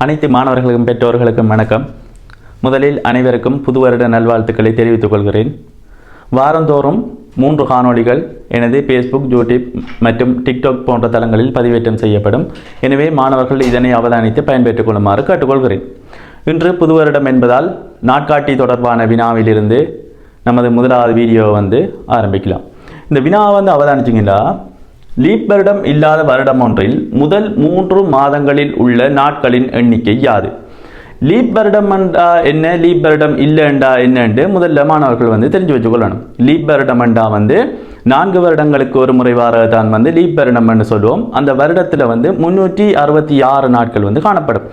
அனைத்து மாணவர்களுக்கும் பெற்றோர்களுக்கும் வணக்கம். முதலில் அனைவருக்கும் புது வருட நல்வாழ்த்துக்களை தெரிவித்துக் கொள்கிறேன். வாரந்தோறும் 3 காணொளிகள் எனது ஃபேஸ்புக், யூடியூப் மற்றும் டிக்டாக் போன்ற தளங்களில் பதிவேற்றம் செய்யப்படும். எனவே மாணவர்கள் இதனை அவதானித்து பயன்பெற்றுக் கொள்ளுமாறு கேட்டுக்கொள்கிறேன். இன்று புது வருடம் என்பதால் நாட்காட்டி தொடர்பான வினாவிலிருந்து நமது முதலாவது வீடியோவை ஆரம்பிக்கலாம். இந்த வினாவை அவதானிச்சிங்கன்னா, லீப் வருடம் இல்லாத வருடம் ஒன்றில் முதல் 3 மாதங்களில் உள்ள நாட்களின் எண்ணிக்கை யாது? லீப் வருடம் என்றா என்ன, லீப் வருடம் இல்லைண்டா என்னென்று முதல்ல மாணவர்கள் தெரிஞ்சு வச்சுக்கொள்ளணும். லீப் வருடம் என்றா 4 வருடங்களுக்கு ஒரு முறை வாரதான் லீப் வருடம் என்று சொல்லுவோம். அந்த வருடத்தில் 366 நாட்கள் காணப்படும்.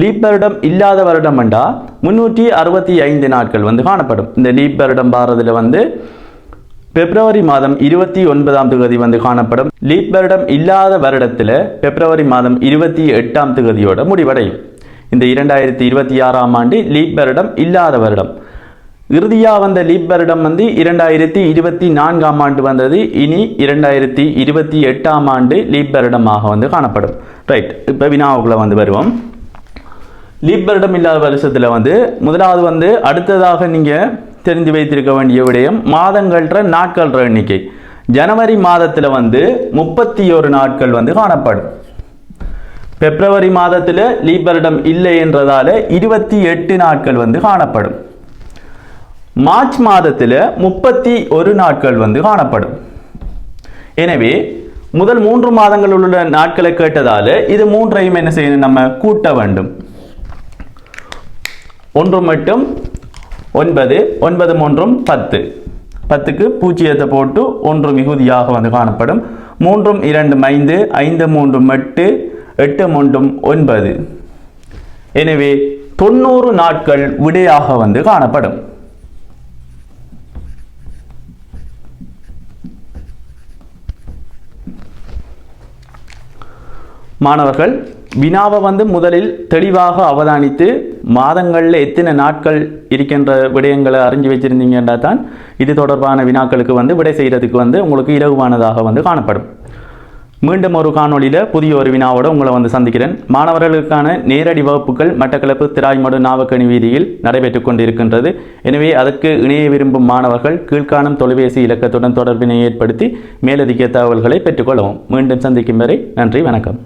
லீப் வருடம் இல்லாத வருடம் என்றா 365 நாட்கள் காணப்படும். இந்த லீப் வருடம் வாரத்தில் பிப்ரவரி மாதம் 29ஆம் தேதி காணப்படும். லீப் வருடம் இல்லாத வருடத்தில் பிப்ரவரி மாதம் 28ஆம் தேதியோட முடிவடையும். இந்த 2026ஆம் ஆண்டு லீப் வருடம் இல்லாத வருடம். இறுதியாக வந்த லீப் வருடம் 2024ஆம் ஆண்டு வந்தது. இனி 2028ஆம் ஆண்டு லீப் வருடமாக காணப்படும். ரைட், இப்போ வினாவுக்குள்ள வருவோம். லீப் வருடம் இல்லாத வருஷத்தில் முதலாவது அடுத்ததாக நீங்கள் தெரிந்து வைத்திருக்க வேண்டிய விடயம் மாதங்கள்ற நாட்கள் எண்ணிக்கை. ஜனவரி மாதத்தில் 31 நாட்கள் காணப்படும். பிப்ரவரி மாதத்தில் லீப் வருடம் இல்லை என்றதால 28 நாட்கள் காணப்படும். மார்ச் மாதத்தில் 31 நாட்கள் காணப்படும். எனவே முதல் 3 மாதங்கள் உள்ள நாட்களை கேட்டதால இது மூன்றையும் என்ன செய்யணும், நம்ம கூட்ட வேண்டும். 1 மட்டும் 9, 9 3 10, 10க்கு பூஜ்ஜியத்தை போட்டு 1 மிகுதியாக காணப்படும். 3 2 5, 5 3 8, 8 3 9. எனவே 90 நாட்கள் விடையாக காணப்படும். மாணவர்கள் வினாவை முதலில் தெளிவாக அவதானித்து மாதங்களில் எத்தனை நாட்கள் இருக்கின்ற விடயங்களை அறிஞ்சு வச்சிருந்தீங்கன்னா தான் இது தொடர்பான வினாக்களுக்கு விடை செய்கிறதுக்கு உங்களுக்கு இலகுவானதாக காணப்படும். மீண்டும் ஒரு காணொளியில் புதிய ஒரு வினாவோடு உங்களை சந்திக்கிறேன். மாணவர்களுக்கான நேரடி வகுப்புகள் மட்டக்களப்பு திராய்மடு நாவக்கணி வீதியில் நடைபெற்று கொண்டிருக்கின்றது. எனவே அதற்கு இணைய விரும்பும் மாணவர்கள் கீழ்காணும் தொலைபேசி இலக்கத்துடன் தொடர்பினை ஏற்படுத்தி மேலதிக தகவல்களை பெற்றுக்கொள்ளவும். மீண்டும் சந்திக்கும் வரை நன்றி, வணக்கம்.